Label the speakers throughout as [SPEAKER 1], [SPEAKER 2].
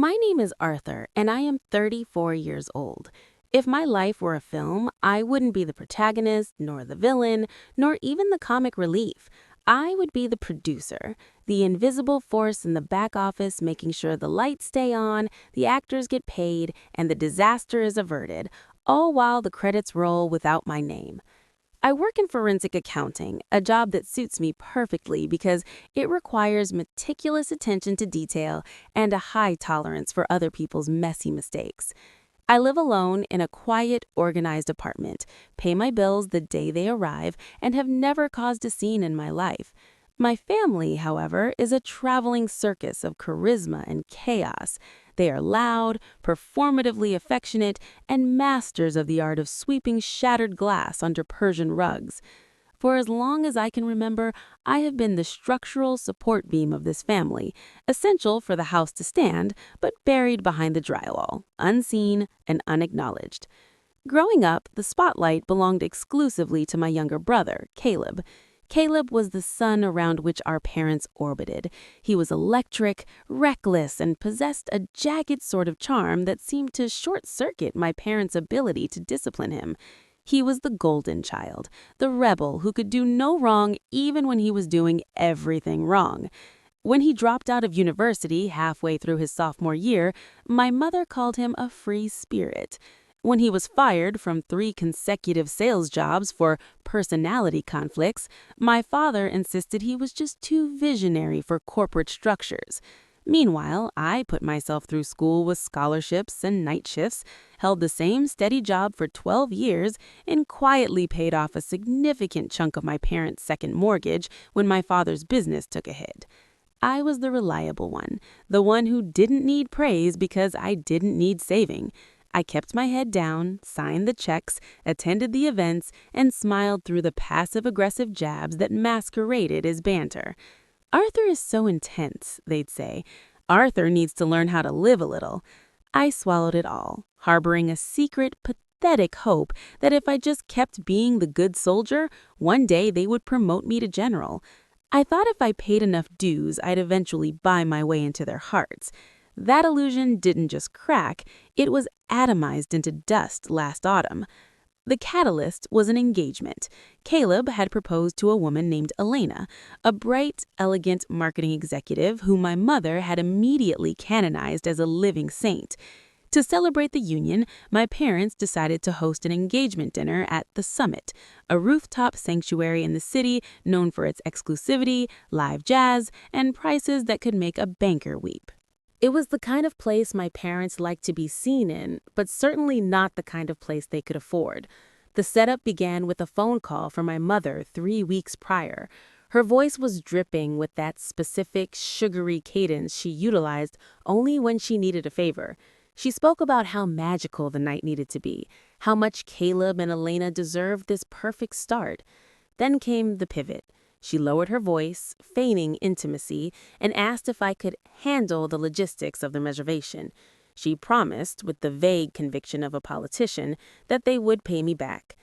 [SPEAKER 1] My name is Arthur, and I am 34 years old. If my life were a film, I wouldn't be the protagonist, nor the villain, nor even the comic relief. I would be the producer, the invisible force in the back office making sure the lights stay on, the actors get paid, and the disaster is averted, all while the credits roll without my name. I work in forensic accounting, a job that suits me perfectly because it requires meticulous attention to detail and a high tolerance for other people's messy mistakes. I live alone in a quiet, organized apartment, pay my bills the day they arrive, and have never caused a scene in my life. My family, however, is a traveling circus of charisma and chaos. They are loud, performatively affectionate, and masters of the art of sweeping shattered glass under Persian rugs. For as long as I can remember, I have been the structural support beam of this family, essential for the house to stand, but buried behind the drywall, unseen and unacknowledged. Growing up, the spotlight belonged exclusively to my younger brother, Caleb. Caleb was the sun around which our parents orbited. He was electric, reckless, and possessed a jagged sort of charm that seemed to short-circuit my parents' ability to discipline him. He was the golden child, the rebel who could do no wrong even when he was doing everything wrong. When he dropped out of university halfway through his sophomore year, my mother called him a free spirit. When he was fired from 3 consecutive sales jobs for personality conflicts, my father insisted he was just too visionary for corporate structures. Meanwhile, I put myself through school with scholarships and night shifts, held the same steady job for 12 years, and quietly paid off a significant chunk of my parents' second mortgage when my father's business took a hit. I was the reliable one, the one who didn't need praise because I didn't need saving. I kept my head down, signed the checks, attended the events, and smiled through the passive-aggressive jabs that masqueraded as banter. Arthur is so intense, they'd say. Arthur needs to learn how to live a little. I swallowed it all, harboring a secret, pathetic hope that if I just kept being the good soldier, one day they would promote me to general. I thought if I paid enough dues, I'd eventually buy my way into their hearts. That illusion didn't just crack, it was atomized into dust last autumn. The catalyst was an engagement. Caleb had proposed to a woman named Elena, a bright, elegant marketing executive whom my mother had immediately canonized as a living saint. To celebrate the union, my parents decided to host an engagement dinner at The Summit, a rooftop sanctuary in the city known for its exclusivity, live jazz, and prices that could make a banker weep. It was the kind of place my parents liked to be seen in, but certainly not the kind of place they could afford. The setup began with a phone call from my mother 3 weeks prior. Her voice was dripping with that specific, sugary cadence she utilized only when she needed a favor. She spoke about how magical the night needed to be, how much Caleb and Elena deserved this perfect start. Then came the pivot. She lowered her voice, feigning intimacy, and asked if I could handle the logistics of the reservation. She promised, with the vague conviction of a politician, that they would pay me back.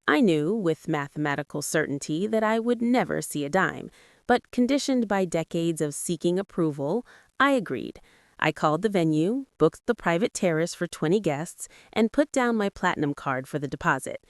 [SPEAKER 1] I knew, with mathematical certainty, that I would never see a dime, but conditioned by decades of seeking approval, I agreed. I called the venue, booked the private terrace for 20 guests, and put down my platinum card for the deposit.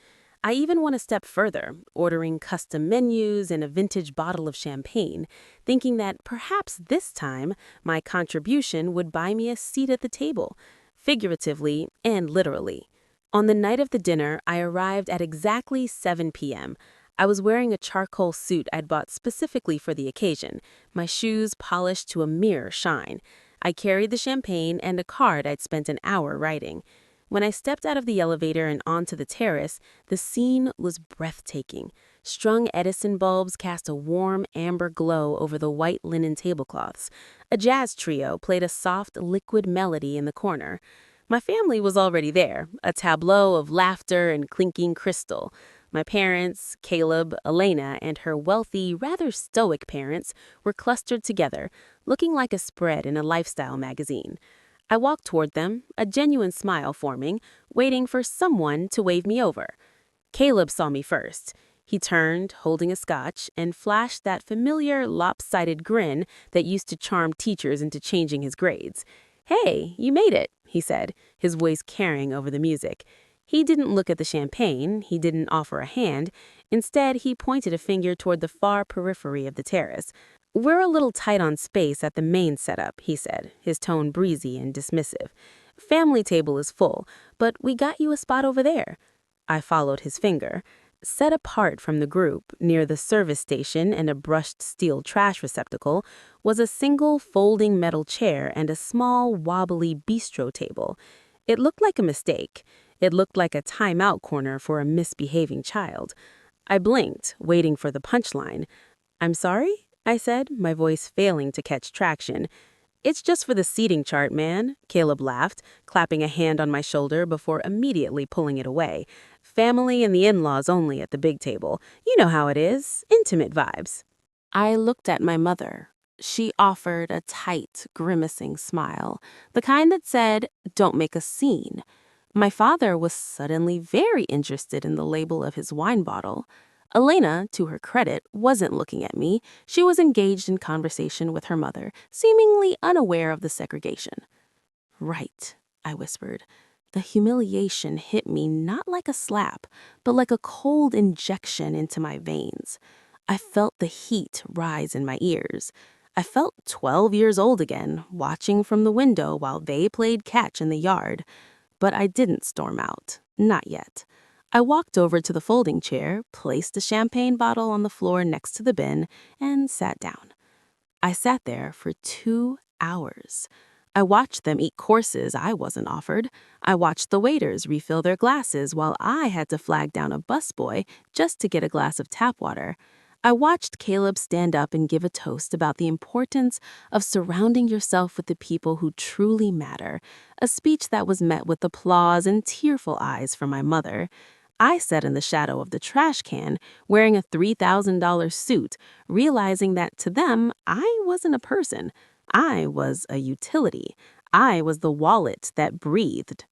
[SPEAKER 1] I even went a step further, ordering custom menus and a vintage bottle of champagne, thinking that perhaps this time my contribution would buy me a seat at the table, figuratively and literally. On the night of the dinner, I arrived at exactly 7 p.m. I was wearing a charcoal suit I'd bought specifically for the occasion, my shoes polished to a mirror shine. I carried the champagne and a card I'd spent an hour writing. When I stepped out of the elevator and onto the terrace, the scene was breathtaking. Strung Edison bulbs cast a warm amber glow over the white linen tablecloths. A jazz trio played a soft, liquid melody in the corner. My family was already there, a tableau of laughter and clinking crystal. My parents, Caleb, Elena, and her wealthy, rather stoic parents were clustered together, looking like a spread in a lifestyle magazine. I walked toward them, a genuine smile forming, waiting for someone to wave me over. Caleb saw me first. He turned, holding a scotch, and flashed that familiar, lopsided grin that used to charm teachers into changing his grades. "Hey, you made it," he said, his voice carrying over the music. He didn't look at the champagne, he didn't offer a hand. Instead, he pointed a finger toward the far periphery of the terrace. "We're a little tight on space at the main setup," he said, his tone breezy and dismissive. "Family table is full, but we got you a spot over there." I followed his finger. Set apart from the group, near the service station and a brushed steel trash receptacle, was a single folding metal chair and a small, wobbly bistro table. It looked like a mistake. It looked like a timeout corner for a misbehaving child. I blinked, waiting for the punchline. "I'm sorry?" I said, my voice failing to catch traction. "It's just for the seating chart, man," Caleb laughed, clapping a hand on my shoulder before immediately pulling it away. "Family and the in-laws only at the big table. You know how it is. Intimate vibes." I looked at my mother. She offered a tight, grimacing smile, the kind that said, "Don't make a scene." My father was suddenly very interested in the label of his wine bottle. Elena, to her credit, wasn't looking at me. She was engaged in conversation with her mother, seemingly unaware of the segregation. "Right," I whispered. The humiliation hit me not like a slap, but like a cold injection into my veins. I felt the heat rise in my ears. I felt 12 years old again, watching from the window while they played catch in the yard. But I didn't storm out. Not yet. I walked over to the folding chair, placed the champagne bottle on the floor next to the bin, and sat down. I sat there for 2 hours. I watched them eat courses I wasn't offered. I watched the waiters refill their glasses while I had to flag down a busboy just to get a glass of tap water. I watched Caleb stand up and give a toast about the importance of surrounding yourself with the people who truly matter, a speech that was met with applause and tearful eyes from my mother. I sat in the shadow of the trash can, wearing a $3,000 suit, realizing that to them, I wasn't a person. I was a utility. I was the wallet that breathed.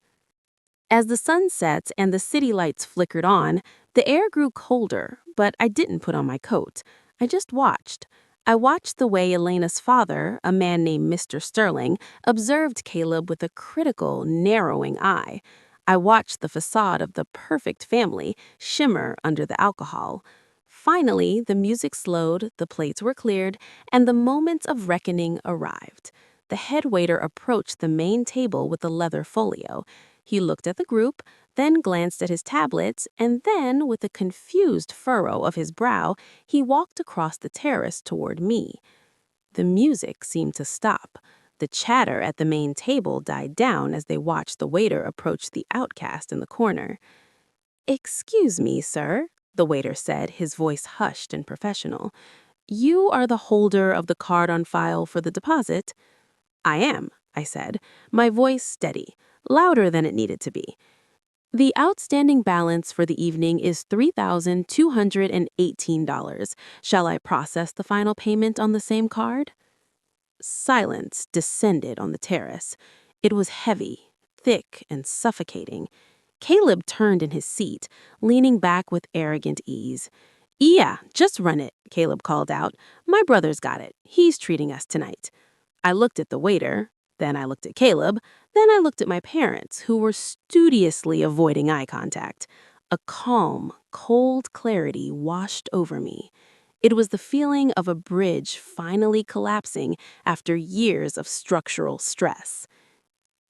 [SPEAKER 1] As the sun set and the city lights flickered on, the air grew colder, but I didn't put on my coat. I just watched. I watched the way Elena's father, a man named Mr. Sterling, observed Caleb with a critical, narrowing eye. I watched the facade of the perfect family shimmer under the alcohol. Finally, the music slowed, the plates were cleared, and the moment of reckoning arrived. The head waiter approached the main table with a leather folio. He looked at the group, then glanced at his tablet, and then, with a confused furrow of his brow, he walked across the terrace toward me. The music seemed to stop. The chatter at the main table died down as they watched the waiter approach the outcast in the corner. "Excuse me, sir," the waiter said, his voice hushed and professional. "You are the holder of the card on file for the deposit?" "I am," I said, my voice steady, louder than it needed to be. "The outstanding balance for the evening is $3,218. Shall I process the final payment on the same card?" Silence descended on the terrace. It was heavy, thick, and suffocating. Caleb turned in his seat, leaning back with arrogant ease. "Yeah, just run it," Caleb called out. "My brother's got it. He's treating us tonight." I looked at the waiter, then I looked at Caleb, then I looked at my parents, who were studiously avoiding eye contact. A calm, cold clarity washed over me. It was the feeling of a bridge finally collapsing after years of structural stress.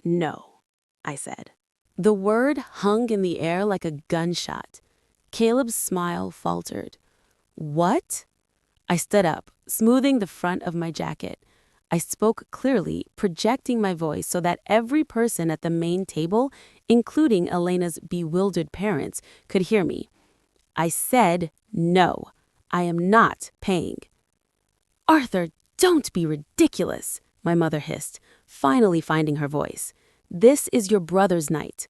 [SPEAKER 1] "No," I said. The word hung in the air like a gunshot. Caleb's smile faltered. "What?" I stood up, smoothing the front of my jacket. I spoke clearly, projecting my voice so that every person at the main table, including Elena's bewildered parents, could hear me. I said no. I am not paying. "Arthur, don't be ridiculous," my mother hissed, finally finding her voice. "This is your brother's night."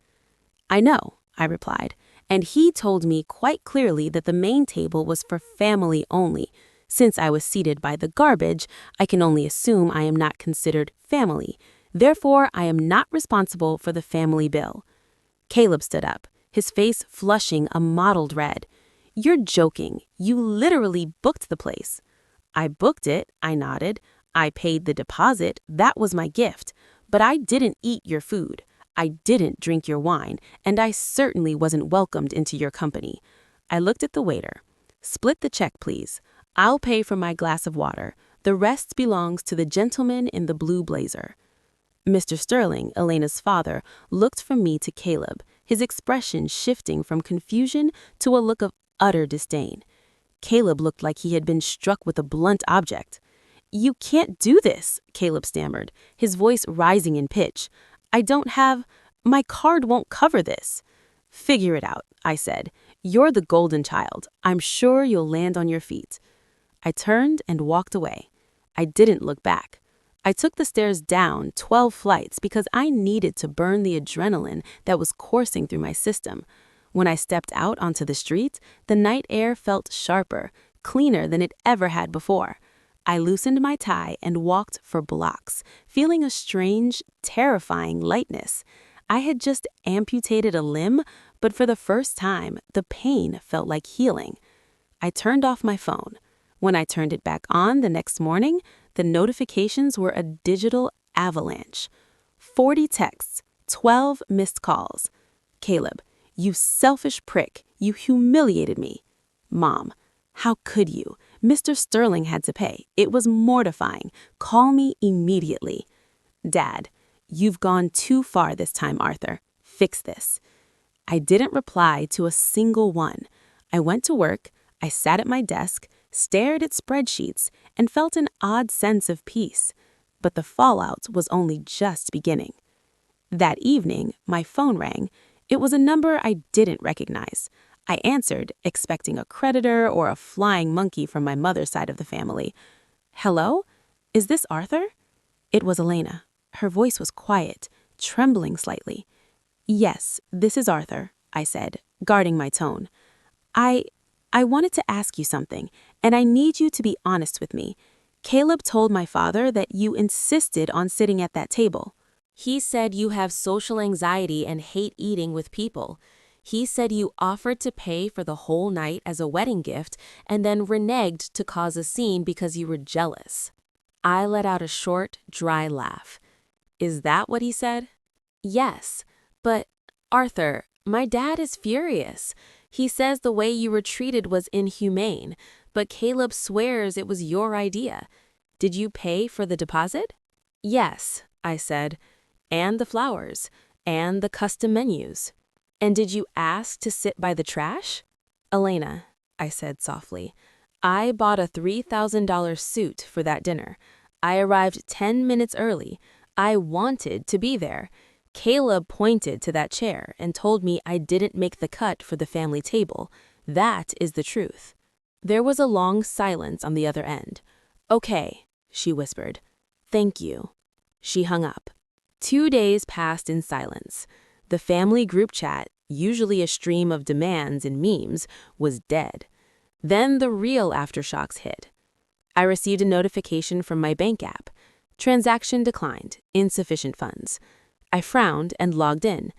[SPEAKER 1] "I know," I replied, "and he told me quite clearly that the main table was for family only. Since I was seated by the garbage, I can only assume I am not considered family. Therefore, I am not responsible for the family bill." Caleb stood up, his face flushing a mottled red. "You're joking. You literally booked the place." "I booked it," I nodded. "I paid the deposit. That was my gift. But I didn't eat your food. I didn't drink your wine, and I certainly wasn't welcomed into your company. I looked at the waiter. Split the check, please. I'll pay for my glass of water. The rest belongs to the gentleman in the blue blazer. Mr. Sterling, Elena's father, looked from me to Caleb, his expression shifting from confusion to a look of utter disdain. Caleb looked like he had been struck with a blunt object. "You can't do this," Caleb stammered, his voice rising in pitch. My card won't cover this." "Figure it out," I said. "You're the golden child. I'm sure you'll land on your feet." I turned and walked away. I didn't look back. I took the stairs down 12 flights because I needed to burn the adrenaline that was coursing through my system. When I stepped out onto the street, the night air felt sharper, cleaner than it ever had before. I loosened my tie and walked for blocks, feeling a strange, terrifying lightness. I had just amputated a limb, but for the first time, the pain felt like healing. I turned off my phone. When I turned it back on the next morning, the notifications were a digital avalanche. 40 texts, 12 missed calls. "Caleb, you selfish prick, you humiliated me." "Mom, how could you? Mr. Sterling had to pay. It was mortifying. Call me immediately." "Dad, you've gone too far this time, Arthur. Fix this." I didn't reply to a single one. I went to work, I sat at my desk, stared at spreadsheets, and felt an odd sense of peace. But the fallout was only just beginning. That evening, my phone rang. It was a number I didn't recognize. I answered, expecting a creditor or a flying monkey from my mother's side of the family. "Hello? Is this Arthur?" It was Elena. Her voice was quiet, trembling slightly. "Yes, this is Arthur," I said, guarding my tone. I wanted to ask you something, and I need you to be honest with me. Caleb told my father that you insisted on sitting at that table. He said you have social anxiety and hate eating with people. He said you offered to pay for the whole night as a wedding gift and then reneged to cause a scene because you were jealous. I let out a short, dry laugh. "Is that what he said?" "Yes, but Arthur, my dad is furious. He says the way you were treated was inhumane, but Caleb swears it was your idea. Did you pay for the deposit?" "Yes," I said, "and the flowers, and the custom menus." "And did you ask to sit by the trash?" "Elena," I said softly, "I bought a $3,000 suit for that dinner. I arrived 10 minutes early. I wanted to be there. Caleb pointed to that chair and told me I didn't make the cut for the family table. That is the truth." There was a long silence on the other end. "Okay," she whispered. "Thank you." She hung up. 2 days passed in silence. The family group chat, usually a stream of demands and memes, was dead. Then the real aftershocks hit. I received a notification from my bank app. Transaction declined, insufficient funds. I frowned and logged in.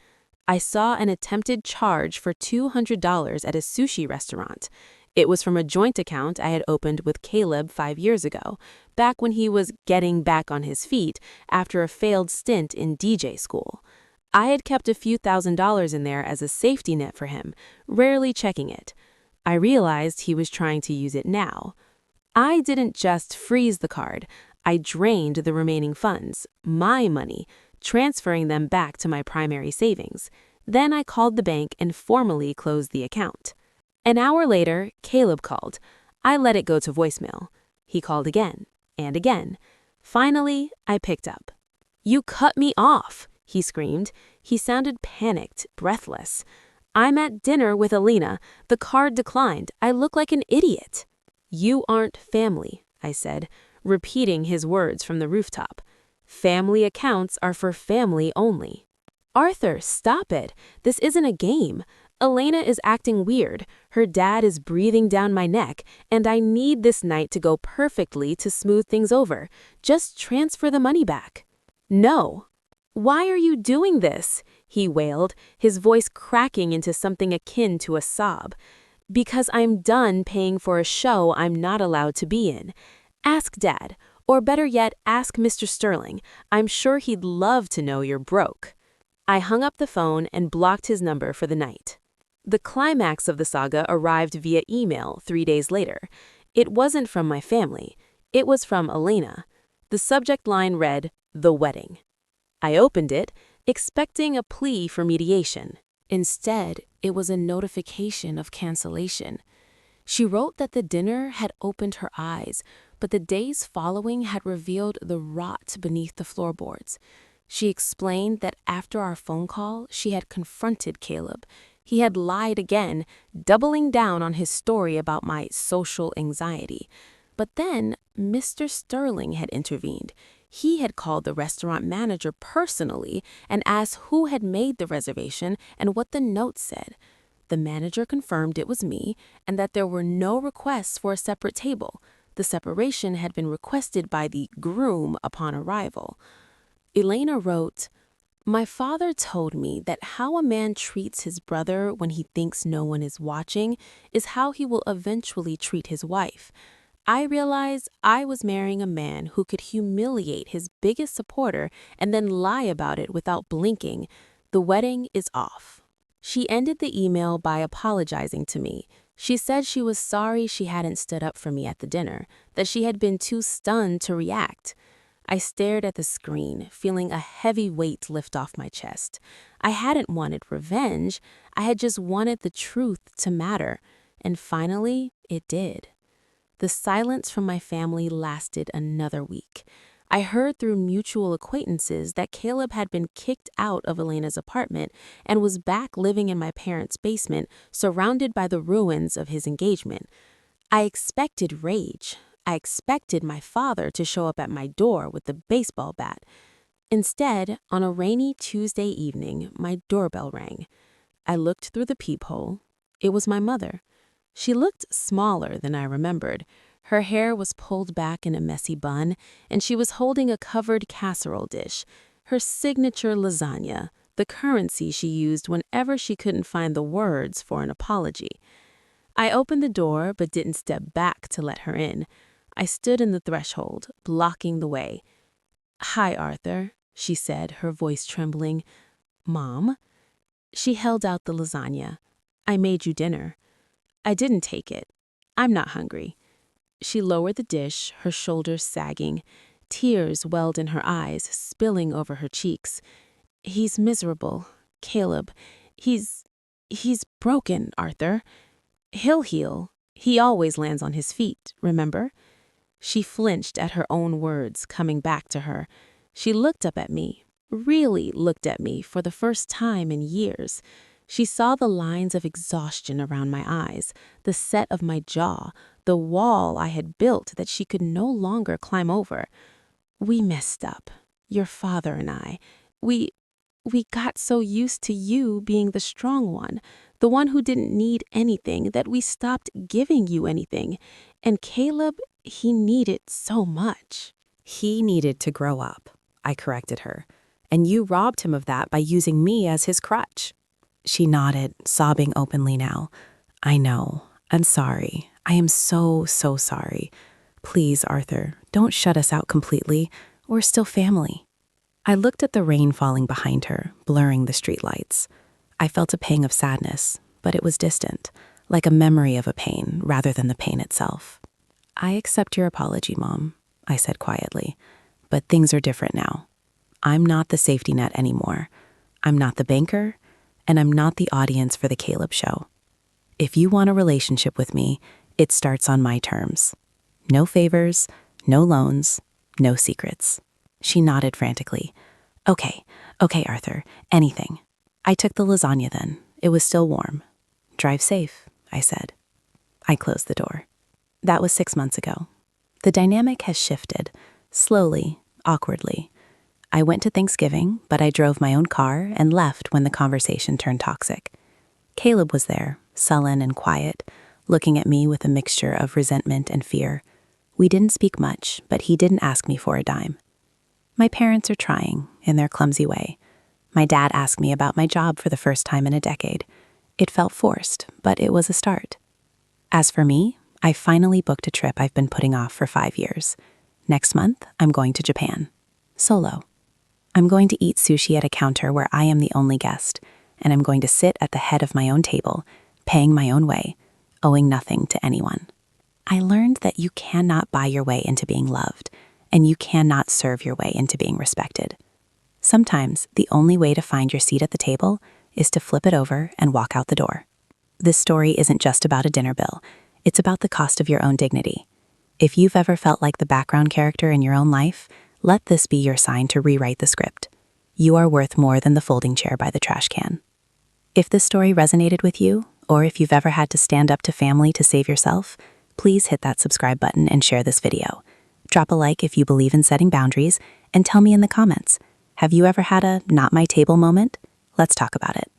[SPEAKER 1] I saw an attempted charge for $200 at a sushi restaurant. It was from a joint account I had opened with Caleb 5 years ago, back when he was getting back on his feet after a failed stint in DJ school. I had kept a few $1,000s in there as a safety net for him, rarely checking it. I realized he was trying to use it now. I didn't just freeze the card. I drained the remaining funds, my money, transferring them back to my primary savings. Then I called the bank and formally closed the account. An hour later, Caleb called. I let it go to voicemail. He called again and again. Finally, I picked up. "You cut me off," he screamed. He sounded panicked, breathless. "I'm at dinner with Elena. The card declined. I look like an idiot." "You aren't family," I said, repeating his words from the rooftop. "Family accounts are for family only." "Arthur, stop it. This isn't a game. Elena is acting weird. Her dad is breathing down my neck, and I need this night to go perfectly to smooth things over. Just transfer the money back." "No." "Why are you doing this?" he wailed, his voice cracking into something akin to a sob. "Because I'm done paying for a show I'm not allowed to be in. Ask Dad. Or better yet, ask Mr. Sterling. I'm sure he'd love to know you're broke. I hung up the phone and blocked his number for the night. The climax of the saga arrived via email 3 days later. It wasn't from my family. It was from Elena. The subject line read, "The Wedding." I opened it, expecting a plea for mediation. Instead, it was a notification of cancellation. She wrote that the dinner had opened her eyes, but the days following had revealed the rot beneath the floorboards. She explained that after our phone call, she had confronted Caleb. He had lied again, doubling down on his story about my social anxiety. But then Mr. Sterling had intervened. He had called the restaurant manager personally and asked who had made the reservation and what the note said. The manager confirmed it was me and that there were no requests for a separate table. The separation had been requested by the groom upon arrival. Elena wrote, "My father told me that how a man treats his brother when he thinks no one is watching is how he will eventually treat his wife. I realized I was marrying a man who could humiliate his biggest supporter and then lie about it without blinking. The wedding is off." She ended the email by apologizing to me. She said she was sorry she hadn't stood up for me at the dinner, that she had been too stunned to react. I stared at the screen, feeling a heavy weight lift off my chest. I hadn't wanted revenge. I had just wanted the truth to matter. And finally, it did. The silence from my family lasted another week. I heard through mutual acquaintances that Caleb had been kicked out of Elena's apartment and was back living in my parents' basement, surrounded by the ruins of his engagement. I expected rage. I expected my father to show up at my door with the baseball bat. Instead, on a rainy Tuesday evening, my doorbell rang. I looked through the peephole. It was my mother. She looked smaller than I remembered. Her hair was pulled back in a messy bun, and she was holding a covered casserole dish, her signature lasagna, the currency she used whenever she couldn't find the words for an apology. I opened the door but didn't step back to let her in. I stood in the threshold, blocking the way. "Hi, Arthur," she said, her voice trembling. "Mom?" She held out the lasagna. "I made you dinner." I didn't take it. "I'm not hungry." She lowered the dish, her shoulders sagging. Tears welled in her eyes, spilling over her cheeks. "He's miserable. Caleb. He's broken, Arthur. He'll heal. He always lands on his feet, remember?" She flinched at her own words coming back to her. She looked up at me, really looked at me for the first time in years. She saw the lines of exhaustion around my eyes, the set of my jaw, the wall I had built that she could no longer climb over. "We messed up, your father and I. We got so used to you being the strong one, the one who didn't need anything, that we stopped giving you anything. And Caleb, he needed so much."
[SPEAKER 2] "He needed to grow up," I corrected her. "And you robbed him of that by using me as his crutch." She nodded, sobbing openly now. "I know. I'm sorry. I am so, so sorry. Please, Arthur, don't shut us out completely. We're still family." I looked at the rain falling behind her, blurring the streetlights. I felt a pang of sadness, but it was distant, like a memory of a pain rather than the pain itself. "I accept your apology, Mom," I said quietly, "but things are different now. I'm not the safety net anymore. I'm not the banker, and I'm not the audience for the Caleb show. If you want a relationship with me, it starts on my terms. No favors, no loans, no secrets." She nodded frantically. Okay, Arthur, anything." I took the lasagna then. It was still warm. "Drive safe," I said. I closed the door. That was 6 months ago. The dynamic has shifted, slowly, awkwardly. I went to Thanksgiving, but I drove my own car and left when the conversation turned toxic. Caleb was there, sullen and quiet, looking at me with a mixture of resentment and fear. We didn't speak much, but he didn't ask me for a dime. My parents are trying, in their clumsy way. My dad asked me about my job for the first time in a decade. It felt forced, but it was a start. As for me, I finally booked a trip I've been putting off for 5 years. Next month, I'm going to Japan. Solo. I'm going to eat sushi at a counter where I am the only guest, and I'm going to sit at the head of my own table, paying my own way, owing nothing to anyone. I learned that you cannot buy your way into being loved, and you cannot serve your way into being respected. Sometimes the only way to find your seat at the table is to flip it over and walk out the door. This story isn't just about a dinner bill, it's about the cost of your own dignity. If you've ever felt like the background character in your own life, let this be your sign to rewrite the script. You are worth more than the folding chair by the trash can. If this story resonated with you, or if you've ever had to stand up to family to save yourself, please hit that subscribe button and share this video. Drop a like if you believe in setting boundaries, and tell me in the comments, have you ever had a not my table moment? Let's talk about it.